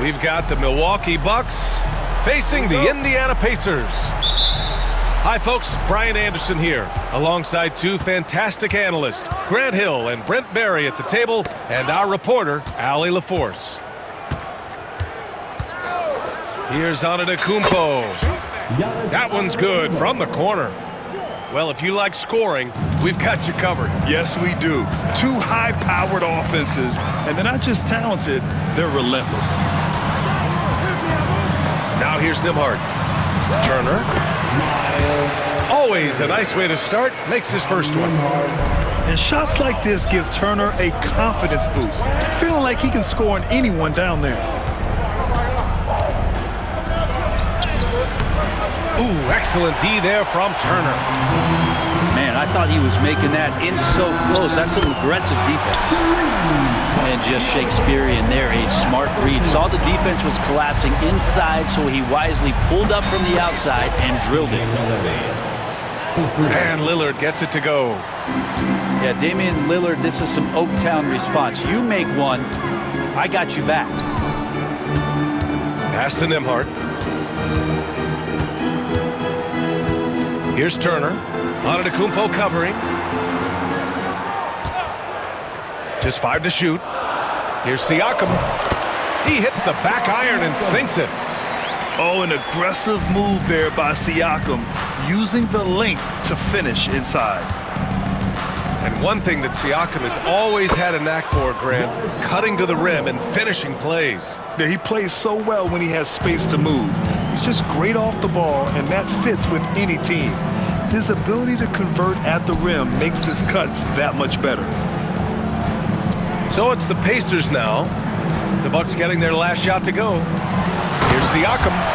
We've got the Milwaukee Bucks facing the Indiana Pacers. Hi folks, Brian Anderson here, alongside two fantastic analysts, Grant Hill and Brent Barry at the table, and our reporter, Allie LaForce. Here's Antetokounmpo. That one's good from the corner. Well, if you like scoring, we've got you covered. Yes, we do. Two high-powered offenses, and they're not just talented, they're relentless. Now here's Nembhard. Turner. Always a nice way to start. Makes his first one. And shots like this give Turner a confidence boost, feeling like he can score on anyone down there. Ooh, excellent D there from Turner. Man, I thought he was making that in so close. That's some aggressive defense. And just Shakespearean there, a smart read. Saw the defense was collapsing inside, so he wisely pulled up from the outside and drilled it. And Lillard gets it to go. Yeah, Damian Lillard, this is some Oaktown response. You make one, I got you back. Pass to Nembhard. Here's Turner. Antetokounmpo covering. Just 5 to shoot. Here's Siakam. He hits the back iron and sinks it. Oh, an aggressive move there by Siakam, using the length to finish inside. And one thing that Siakam has always had a knack for, Grant, cutting to the rim and finishing plays. Yeah, he plays so well when he has space to move. He's just great off the ball, and that fits with any team. His ability to convert at the rim makes his cuts that much better. So it's the Pacers now. The Bucks getting their last shot to go. Here's Siakam.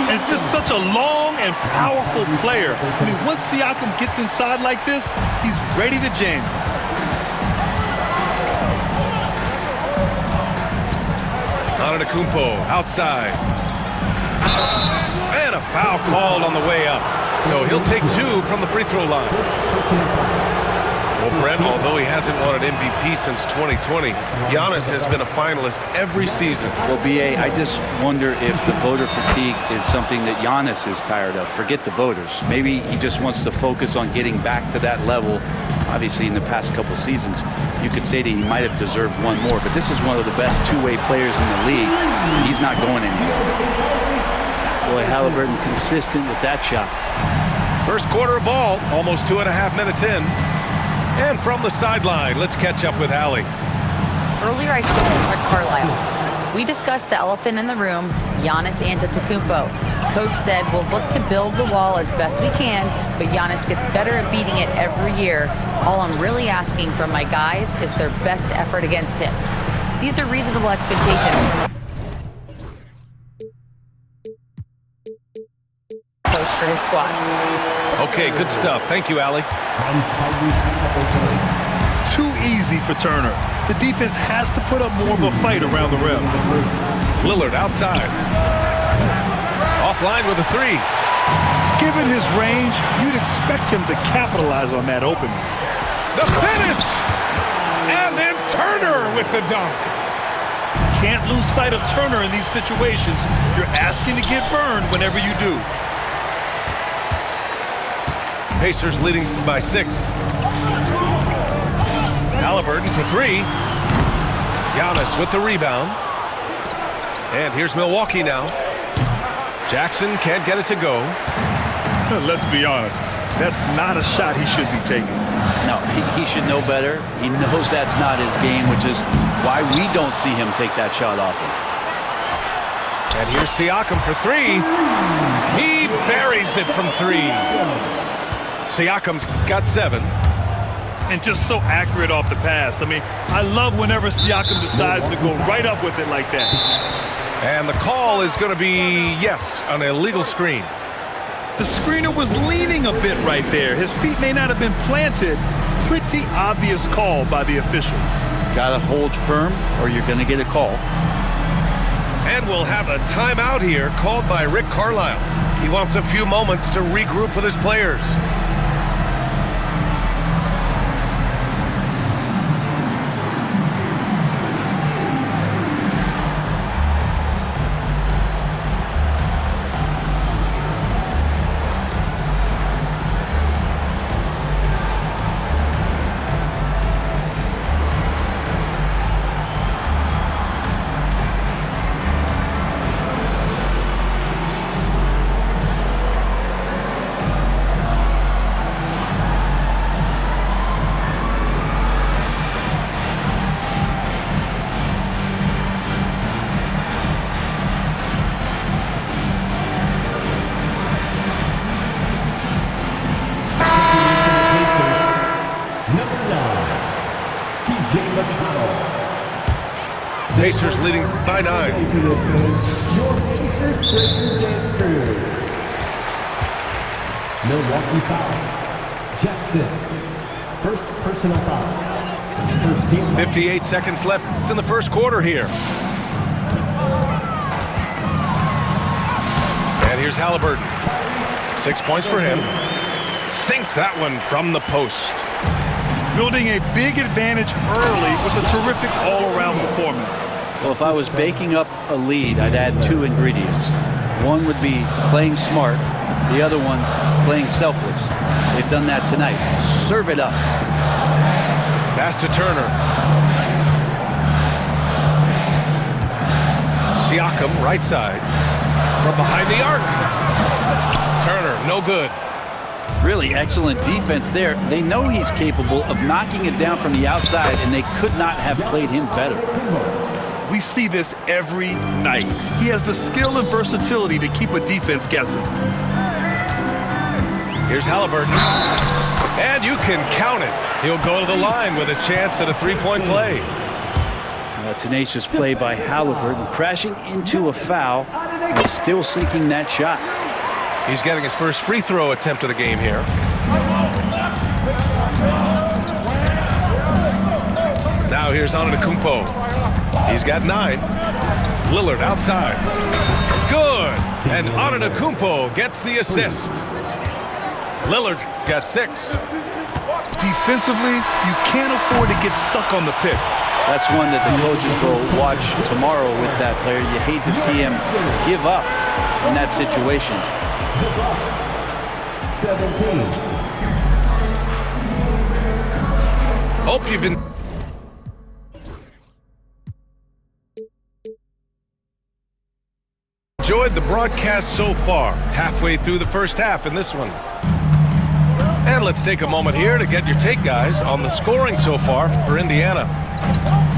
It's just such a long and powerful player. I mean, once Siakam gets inside like this, he's ready to jam. Antetokounmpo outside. And a foul called on the way up. So he'll take 2 from the free throw line. Well, Brent, although he hasn't won an MVP since 2020, Giannis has been a finalist every season. Well, B.A., I just wonder if the voter fatigue is something that Giannis is tired of. Forget the voters. Maybe he just wants to focus on getting back to that level. Obviously, in the past couple seasons, you could say that he might have deserved one more, but this is one of the best two-way players in the league, and he's not going anywhere. Boy, Halliburton consistent with that shot. First quarter of ball, almost 2.5 minutes in. And from the sideline, let's catch up with Allie. Earlier I spoke with Rick Carlisle. We discussed the elephant in the room, Giannis Antetokounmpo. Coach said we'll look to build the wall as best we can, but Giannis gets better at beating it every year. All I'm really asking from my guys is their best effort against him. These are reasonable expectations from a coach for his squad. Okay, good stuff. Thank you, Allie. Too easy for Turner. The defense has to put up more of a fight around the rim. Lillard outside. Offline with a 3. Given his range, you'd expect him to capitalize on that opening. The finish! And then Turner with the dunk. Can't lose sight of Turner in these situations. You're asking to get burned whenever you do. Pacers leading by 6. Halliburton for 3. Giannis with the rebound. And here's Milwaukee now. Jackson can't get it to go. Let's be honest. That's not a shot he should be taking. No, he should know better. He knows that's not his game, which is why we don't see him take that shot often. And here's Siakam for 3. He buries it from 3. Siakam's got 7. And just so accurate off the pass. I mean, I love whenever Siakam decides to go right up with it like that. And the call is going to be, yes, an illegal screen. The screener was leaning a bit right there. His feet may not have been planted. Pretty obvious call by the officials. Got to hold firm or you're going to get a call. And we'll have a timeout here called by Rick Carlisle. He wants a few moments to regroup with his players. Pacers leading by 9. Your Pacers Breaker Dance Crew. Milwaukee foul. Jackson. First personal foul. First team. 58 seconds left in the first quarter here. And here's Halliburton. 6 points for him. Sinks that one from the post. Building a big advantage early with a terrific all-around performance. Well, if I was baking up a lead, I'd add 2 ingredients. One would be playing smart. The other one, playing selfless. They've done that tonight. Serve it up. Pass to Turner. Siakam, right side. From behind the arc. Turner, no good. Really excellent defense there. They know he's capable of knocking it down from the outside, and they could not have played him better. We see this every night. He has the skill and versatility to keep a defense guessing. Here's Halliburton. And you can count it. He'll go to the line with a chance at a three-point play. A tenacious play by Halliburton, crashing into a foul and still sinking that shot. He's getting his first free throw attempt of the game here. Now here's Antetokounmpo. He's got 9. Lillard outside. Good. And Antetokounmpo gets the assist. Lillard got 6. Defensively, you can't afford to get stuck on the pick. That's one that the coaches will watch tomorrow with that player. You hate to see him give up in that situation. 17. Hope you've been enjoyed the broadcast so far. Halfway through the first half in this one. And let's take a moment here to get your take, guys, on the scoring so far for Indiana.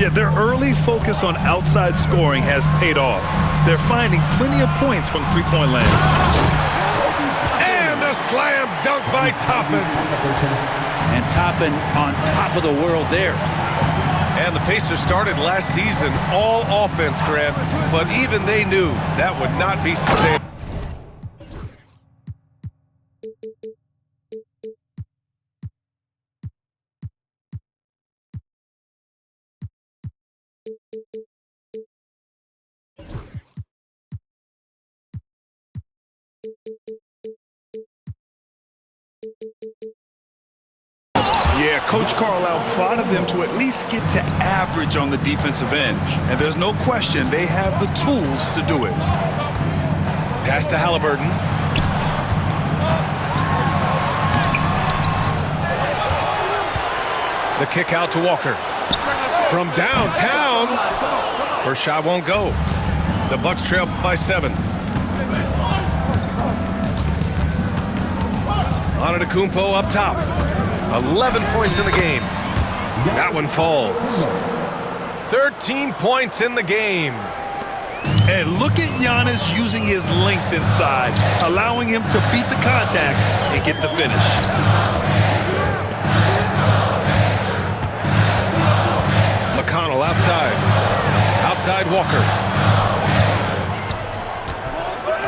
Yeah, their early focus on outside scoring has paid off. They're finding plenty of points from three-point land. And a slam dunk by Toppin. And Toppin on top of the world there. And the Pacers started last season all offense, Grant, but even they knew that would not be sustainable. Yeah, Coach Carlisle prodded them to at least get to average on the defensive end. And there's no question they have the tools to do it. Pass to Halliburton. The kick out to Walker. From downtown. First shot won't go. The Bucks trail by 7. Antetokounmpo up top. 11 points in the game. That one falls. 13 points in the game. And look at Giannis using his length inside, allowing him to beat the contact and get the finish. McConnell outside. Outside Walker.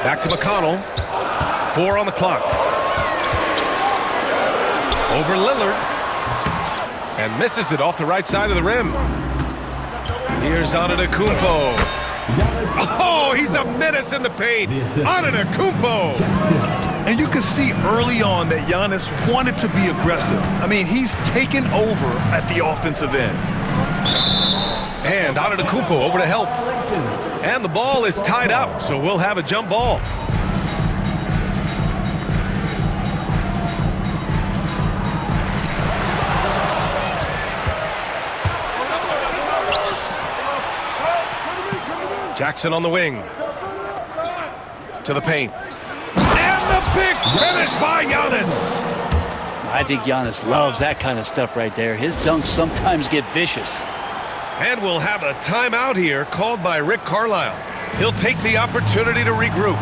Back to McConnell. 4 on the clock. Over Lillard. And misses it off the right side of the rim. Here's Antetokounmpo. Oh, he's a menace in the paint. Antetokounmpo. And you can see early on that Giannis wanted to be aggressive. I mean, he's taken over at the offensive end. And Antetokounmpo over to help. And the ball is tied up, so we'll have a jump ball. Jackson on the wing. To the paint. And the big finish by Giannis. I think Giannis loves that kind of stuff right there. His dunks sometimes get vicious. And we'll have a timeout here called by Rick Carlisle. He'll take the opportunity to regroup.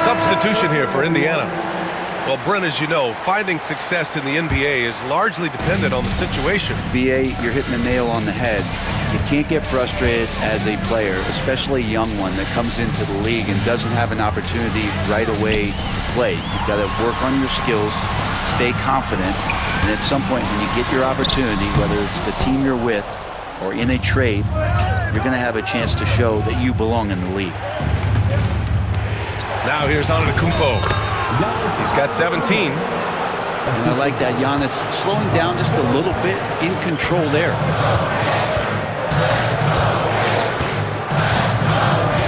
Substitution here for Indiana. Well, Brent, as you know, finding success in the NBA is largely dependent on the situation. BA, you're hitting the nail on the head. You can't get frustrated as a player, especially a young one that comes into the league and doesn't have an opportunity right away to play. You've got to work on your skills, stay confident, and at some point when you get your opportunity, whether it's the team you're with or in a trade, you're going to have a chance to show that you belong in the league. Now here's Antetokounmpo. He's got 17. And I like that Giannis slowing down just a little bit, in control there.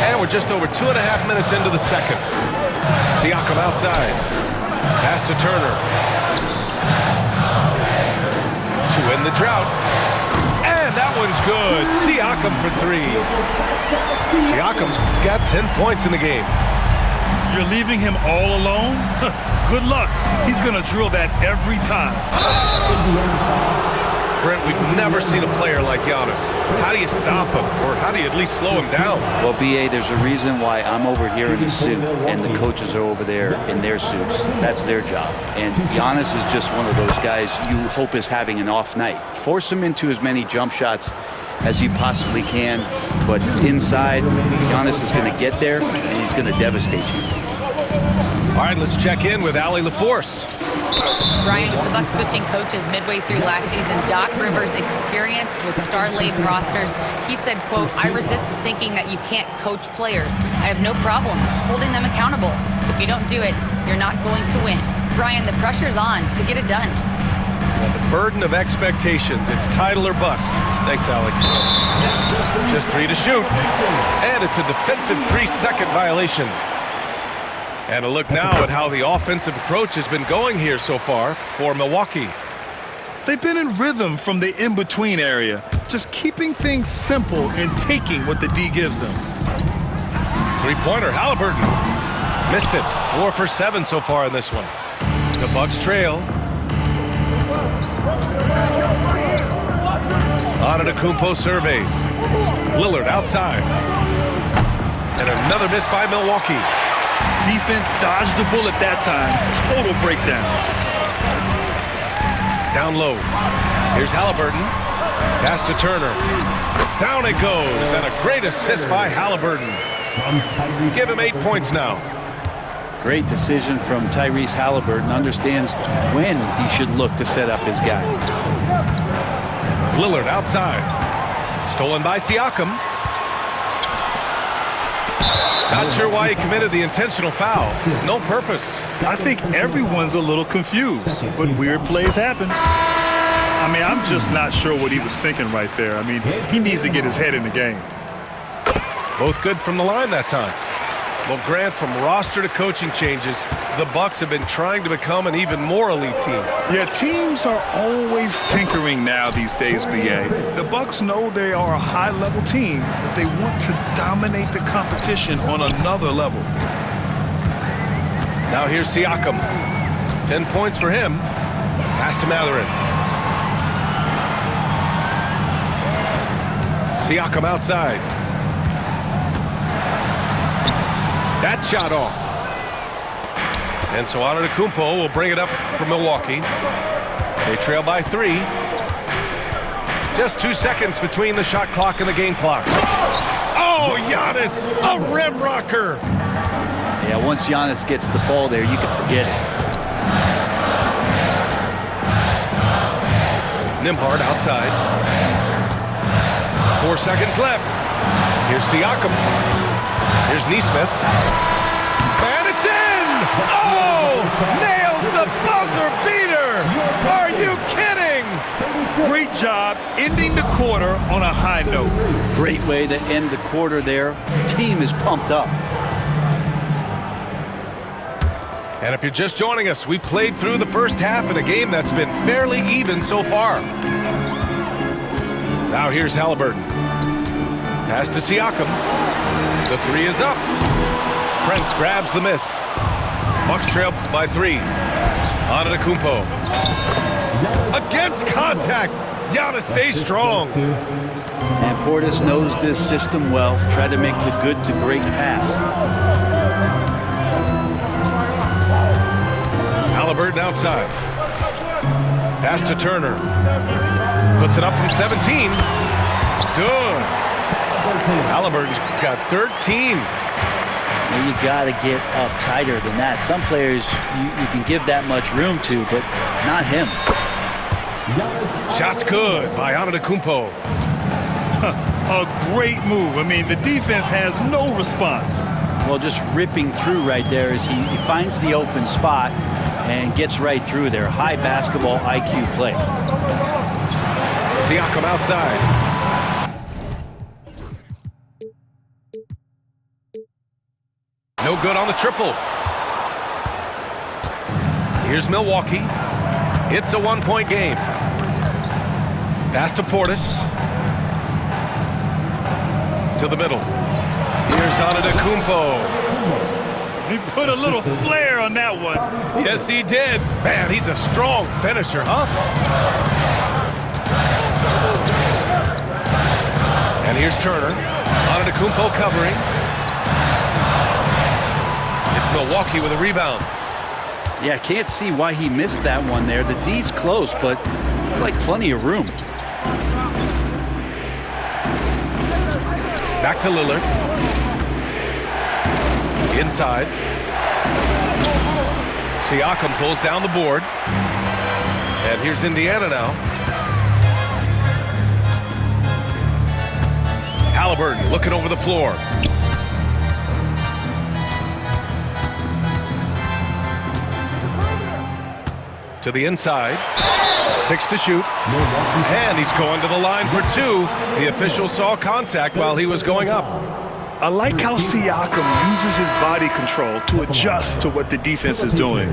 And we're just over 2.5 minutes into the second. Siakam outside. Pass to Turner. To end the drought. And that one's good. Siakam for 3. Siakam's got 10 points in the game. You're leaving him all alone? Good luck. He's going to drill that every time. Brent, we've never seen a player like Giannis. How do you stop him? Or how do you at least slow him down? Well, BA, there's a reason why I'm over here in a suit and the coaches are over there in their suits. That's their job. And Giannis is just one of those guys you hope is having an off night. Force him into as many jump shots as you possibly can, but inside, Giannis is going to get there and he's going to devastate you. All right, let's check in with Allie LaForce. Brian, with the Bucks switching coaches midway through last season, Doc Rivers' experience with star-laden rosters, he said, quote, "I resist thinking that you can't coach players. I have no problem holding them accountable. If you don't do it, you're not going to win." Brian, the pressure's on to get it done. And the burden of expectations. It's title or bust. Thanks, Allie. Just 3 to shoot. And it's a defensive 3-second violation. And a look now at how the offensive approach has been going here so far for Milwaukee. They've been in rhythm from the in-between area, just keeping things simple and taking what the D gives them. Three-pointer, Halliburton. Missed it. 4 for 7 so far in this one. The Bucks trail. Antetokounmpo surveys. Lillard outside. And another miss by Milwaukee. Defense dodged the bullet that time. Total breakdown. Down low. Here's Halliburton. Pass to Turner. Down it goes. And a great assist by Halliburton. Give him 8 points now. Great decision from Tyrese Halliburton. Understands when he should look to set up his guy. Lillard outside. Stolen by Siakam. Not sure why he committed the intentional foul. No purpose. I think everyone's a little confused, but weird plays happen. I mean, I'm just not sure what he was thinking right there. I mean, he needs to get his head in the game. Both good from the line that time. Well, Grant, from roster to coaching changes, the Bucks have been trying to become an even more elite team. Yeah, teams are always tinkering now these days, BA. The Bucks know they are a high-level team, but they want to dominate the competition on another level. Now here's Siakam. 10 points for him. Pass to Mathurin. Siakam outside. That shot off. And so Antetokounmpo will bring it up for Milwaukee. They trail by 3. Just 2 seconds between the shot clock and the game clock. Oh, Giannis, a rim rocker. Yeah, once Giannis gets the ball there, you can forget it. Nembhard outside. 4 seconds left. Here's Siakam. Here's Nesmith. And it's in! Oh! Nails the buzzer beater! Are you kidding? Great job ending the quarter on a high note. Great way to end the quarter there. Team is pumped up. And if you're just joining us, we played through the first half in a game that's been fairly even so far. Now here's Halliburton. Pass to Siakam. The 3 is up. Prince grabs the miss. Bucks trail by 3. Antetokounmpo. Against contact. Giannis stays strong. And Portis knows this system well. Try to make the good to great pass. Halliburton outside. Pass to Turner. Puts it up from 17. Good. Halliburton's got 13. Well, you got to get up tighter than that. Some players you can give that much room to, but not him. Shot's good by Antetokounmpo. A great move. I mean, the defense has no response. Well, just ripping through right there as he finds the open spot and gets right through there. High basketball IQ play. Siakam outside. No good on the triple. Here's Milwaukee. It's a 1-point game. Pass to Portis. To the middle. Here's Antetokounmpo. He put a little flair on that one. Yes, he did. Man, he's a strong finisher, huh? And here's Turner. Antetokounmpo covering. It's Milwaukee with a rebound. Yeah, can't see why he missed that one there. The D's close, but looked like plenty of room. Back to Lillard. Inside. Siakam pulls down the board. And here's Indiana now. Halliburton looking over the floor. To the inside. 6 to shoot. And he's going to the line for 2. The official saw contact while he was going up. I like how Siakam uses his body control to adjust to what the defense is doing.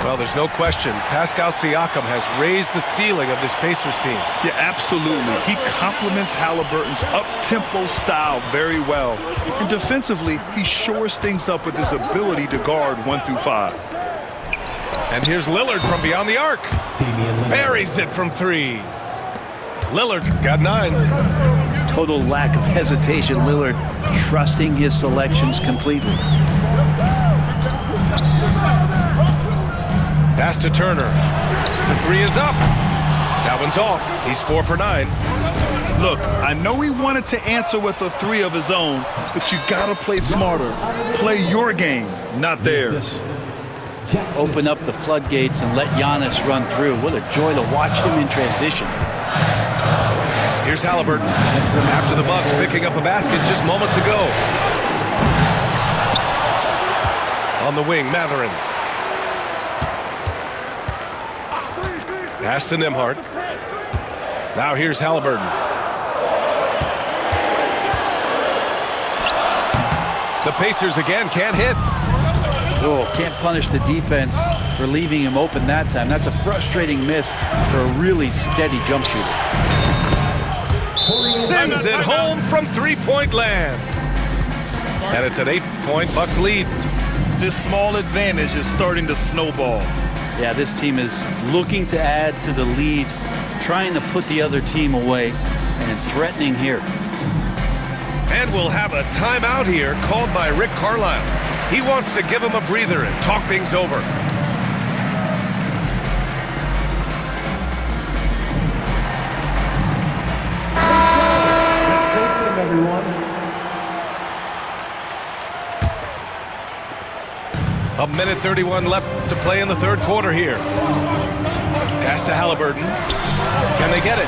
Well, there's no question. Pascal Siakam has raised the ceiling of this Pacers team. Yeah, absolutely. He complements Halliburton's up-tempo style very well. And defensively, he shores things up with his ability to guard 1 through 5. And here's Lillard from beyond the arc. Buries it from 3. Lillard got 9. Total lack of hesitation. Lillard trusting his selections completely. Pass to Turner. The 3 is up. That one's off. He's 4 for 9. Look, I know he wanted to answer with a 3 of his own, but you gotta play smarter. Play your game, not theirs. Open up the floodgates and let Giannis run through. What a joy to watch him in transition. Here's Halliburton. After the Bucks picking up a basket just moments ago. On the wing, Mathurin. Pass to Nembhard. Now here's Halliburton. The Pacers again can't hit. Oh, can't punish the defense for leaving him open that time. That's a frustrating miss for a really steady jump shooter. Sends it home from three-point land. And it's an 8-point Bucks lead. This small advantage is starting to snowball. Yeah, this team is looking to add to the lead, trying to put the other team away, and threatening here. And we'll have a timeout here called by Rick Carlisle. He wants to give him a breather and talk things over. A minute 31 left to play in the third quarter here. Pass to Halliburton. Can they get it?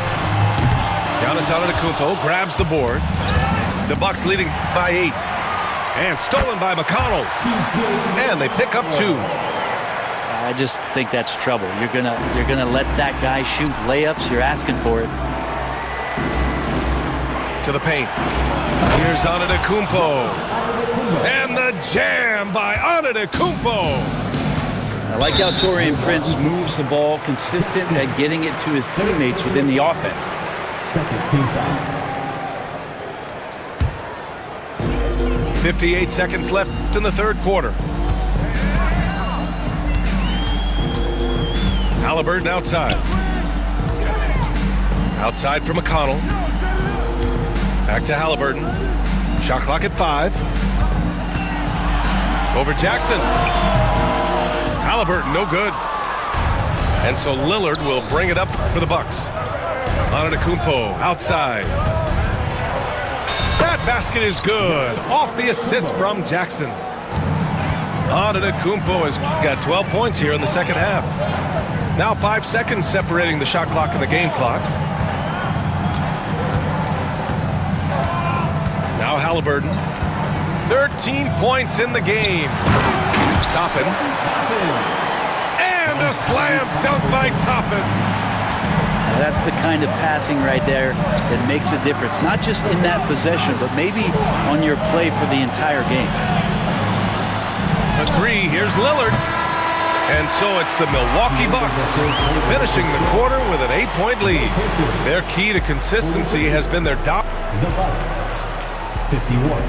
Giannis Antetokounmpo grabs the board. The Bucks leading by 8. And stolen by McConnell. And they pick up 2. I just think that's trouble. You're gonna let that guy shoot layups. You're asking for it. To the paint. Here's Antetokounmpo. And the jam by Antetokounmpo. I like how Taurean Prince moves the ball, consistent at getting it to his teammates within the offense. Second team foul. 58 seconds left in the third quarter. Halliburton outside. Outside for McConnell. Back to Halliburton. Shot clock at 5. Over Jackson. Halliburton, no good. And so Lillard will bring it up for the Bucks. Antetokounmpo outside. That basket is good. Off the assist from Jackson. Antetokounmpo has got 12 points here in the second half. Now 5 seconds separating the shot clock and the game clock. Now Halliburton. 13 points in the game. Toppin. And a slam dunk by Toppin. That's the kind of passing right there that makes a difference. Not just in that possession, but maybe on your play for the entire game. For 3, here's Lillard. And so it's the Milwaukee Bucks finishing the quarter with an 8-point lead. Their key to consistency has been their The Bucks, 51.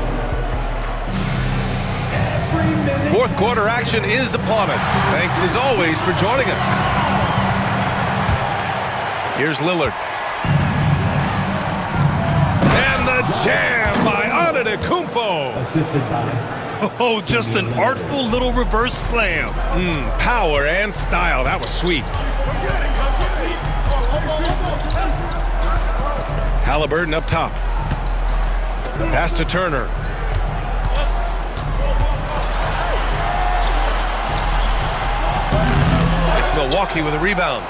Fourth quarter action is upon us. Thanks as always for joining us. Here's Lillard. And the jam by Antetokounmpo. Assisted by. Oh, just an artful little reverse slam. Power and style. That was sweet. Halliburton up top. Pass to Turner. It's Milwaukee with a rebound.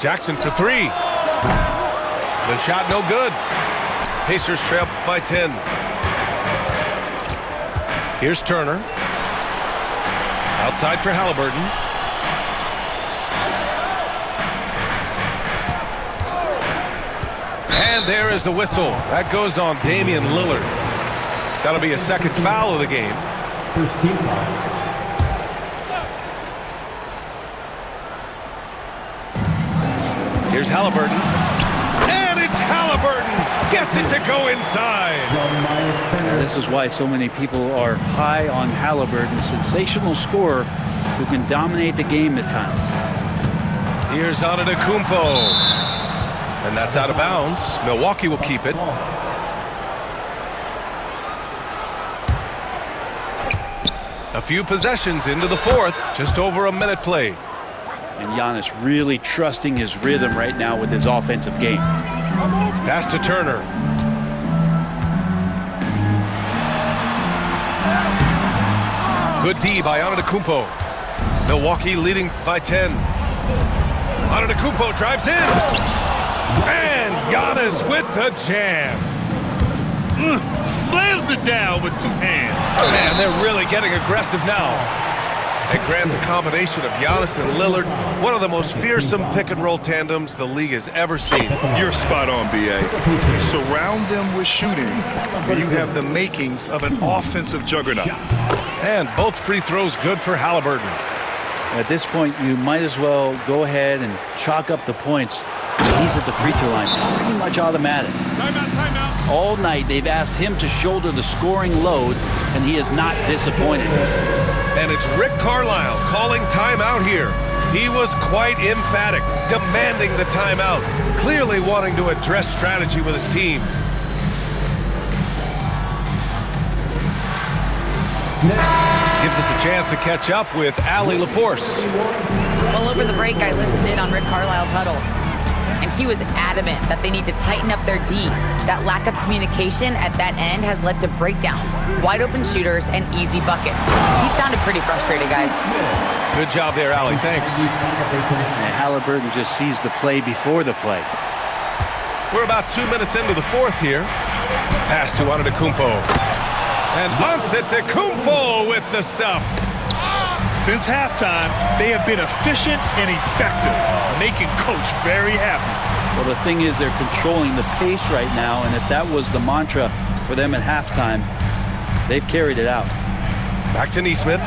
Jackson for 3. The shot no good. Pacers trail by 10. Here's Turner. Outside for Halliburton. And there is the whistle. That goes on Damian Lillard. That'll be a second foul of the game. First team foul. Here's Halliburton. And it's Halliburton. Gets it to go inside. This is why so many people are high on Halliburton. Sensational scorer who can dominate the game at times. Here's Antetokounmpo. And that's out of bounds. Milwaukee will keep it. A few possessions into the fourth. Just over a minute played. And Giannis really trusting his rhythm right now with his offensive game. Pass to Turner. Good D by Antetokounmpo. Milwaukee leading by 10. Antetokounmpo drives in. And Giannis with the jam. Slams it down with two hands. Man, they're really getting aggressive now. And Grant, the combination of Giannis and Lillard, one of the most fearsome pick-and-roll tandems the league has ever seen. You're spot on, B.A. Surround them with shooting, and you have the makings of an offensive juggernaut. And both free throws good for Halliburton. At this point, you might as well go ahead and chalk up the points. He's at the free throw line, pretty much automatic. Timeout. All night, they've asked him to shoulder the scoring load, and he is not disappointed. And it's Rick Carlisle calling timeout here. He was quite emphatic, demanding the timeout, clearly wanting to address strategy with his team. Gives us a chance to catch up with Allie LaForce. Well, over the break, I listened in on Rick Carlisle's huddle, and he was adamant that they need to tighten up their D. That lack of communication at that end has led to breakdowns, wide open shooters, and easy buckets. He sounded pretty frustrated, guys. Good job there, Allie. Thanks. And Halliburton just sees the play before the play. We're about 2 minutes into the fourth here. Pass to Antetokounmpo. And Antetokounmpo with the stuff. Since halftime, they have been efficient and effective, making Coach very happy. Well, the thing is, they're controlling the pace right now, and if that was the mantra for them at halftime, they've carried it out. Back to Nesmith.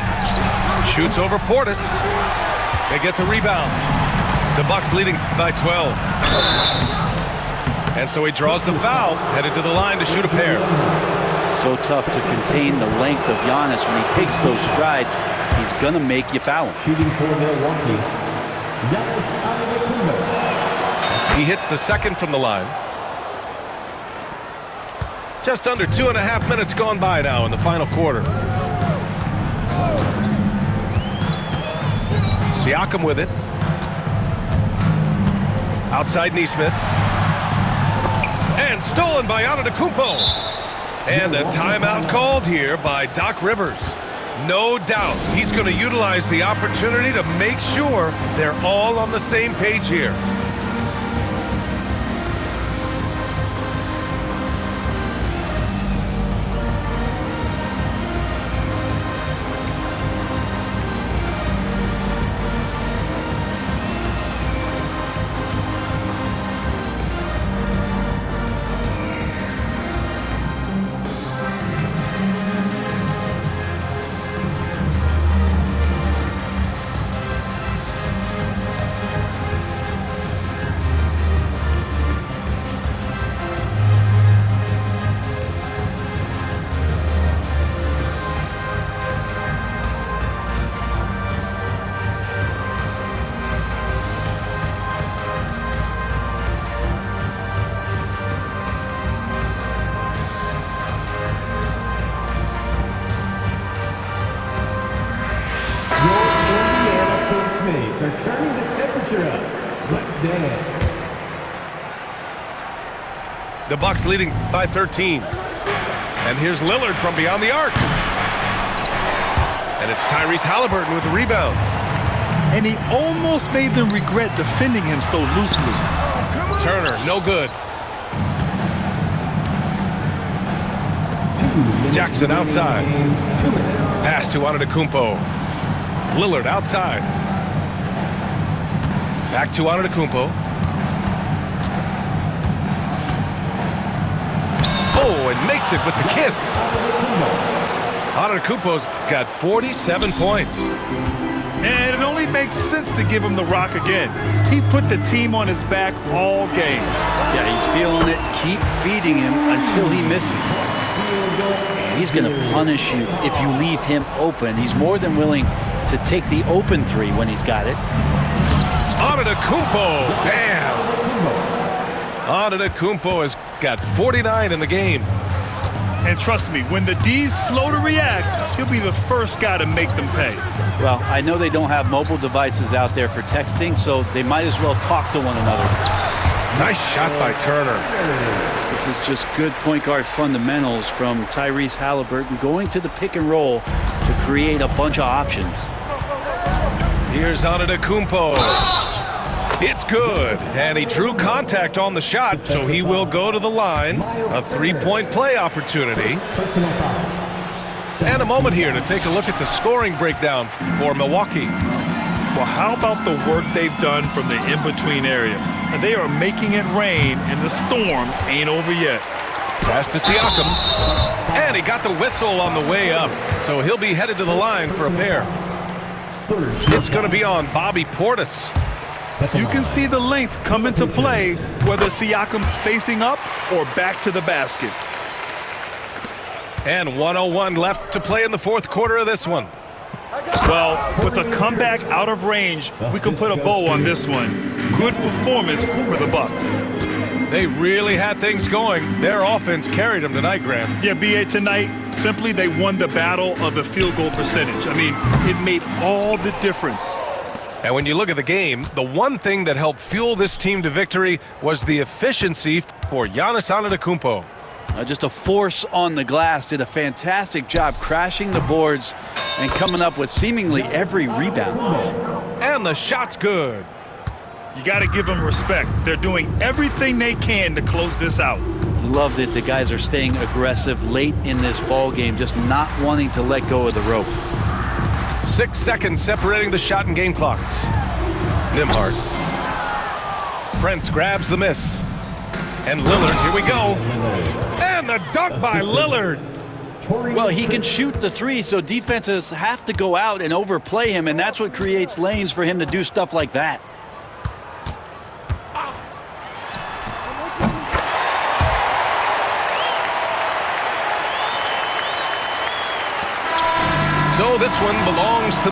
Shoots over Portis. They get the rebound. The Bucks leading by 12. And so he draws the foul, headed to the line to shoot a pair. So tough to contain the length of Giannis. When he takes those strides, he's going to make you foul him. Shooting for Milwaukee, Giannis Antetokounmpo. He hits the second from the line. Just under 2.5 minutes gone by now in the final quarter. Siakam with it. Outside Nesmith. And stolen by Antetokounmpo. And a timeout called here by Doc Rivers. No doubt he's going to utilize the opportunity to make sure they're all on the same page here. Are turning the temperature up. Let's dance. The Bucks leading by 13. And here's Lillard from beyond the arc. And it's Tyrese Halliburton with the rebound. And he almost made them regret defending him so loosely. Turner, no good. Jackson outside. Pass to Antetokounmpo. Lillard outside. Back to Antetokounmpo. Oh, and makes it with the kiss. Antetokounmpo's got 47 points. And it only makes sense to give him the rock again. He put the team on his back all game. Yeah, he's feeling it. Keep feeding him until he misses. He's going to punish you if you leave him open. He's more than willing to take the open three when he's got it. Antetokounmpo, bam! Antetokounmpo has got 49 in the game. And trust me, when the D's slow to react, he'll be the first guy to make them pay. Well, I know they don't have mobile devices out there for texting, so they might as well talk to one another. Nice shot by Turner. This is just good point guard fundamentals from Tyrese Halliburton, going to the pick and roll to create a bunch of options. Here's Antetokounmpo. It's good, and he drew contact on the shot, so he will go to the line. A three-point play opportunity. Personal foul. And a moment here to take a look at the scoring breakdown for Milwaukee. Well, how about the work they've done from the in-between area? And they are making it rain, and the storm ain't over yet. Pass to Siakam. And he got the whistle on the way up, so he'll be headed to the line for a pair. It's going to be on Bobby Portis. You can see the length come into play, whether Siakam's facing up or back to the basket. And 1:01 left to play in the fourth quarter of this one. Well, with a comeback out of range, we can put a bow on this one. Good performance for the Bucks. They really had things going. Their offense carried them tonight, Graham. Yeah, B.A., tonight, simply they won the battle of the field goal percentage. I mean, it made all the difference. And when you look at the game, the one thing that helped fuel this team to victory was the efficiency for Giannis Antetokounmpo. Just a force on the glass, did a fantastic job crashing the boards and coming up with seemingly every rebound. And the shot's good. You got to give them respect. They're doing everything they can to close this out. Loved it. The guys are staying aggressive late in this ball game, just not wanting to let go of the rope. 6 seconds separating the shot and game clocks. Nembhard. Prince grabs the miss. And Lillard, here we go. And the dunk by Lillard. Well, he can shoot the three, so defenses have to go out and overplay him, and that's what creates lanes for him to do stuff like that. So this one belongs to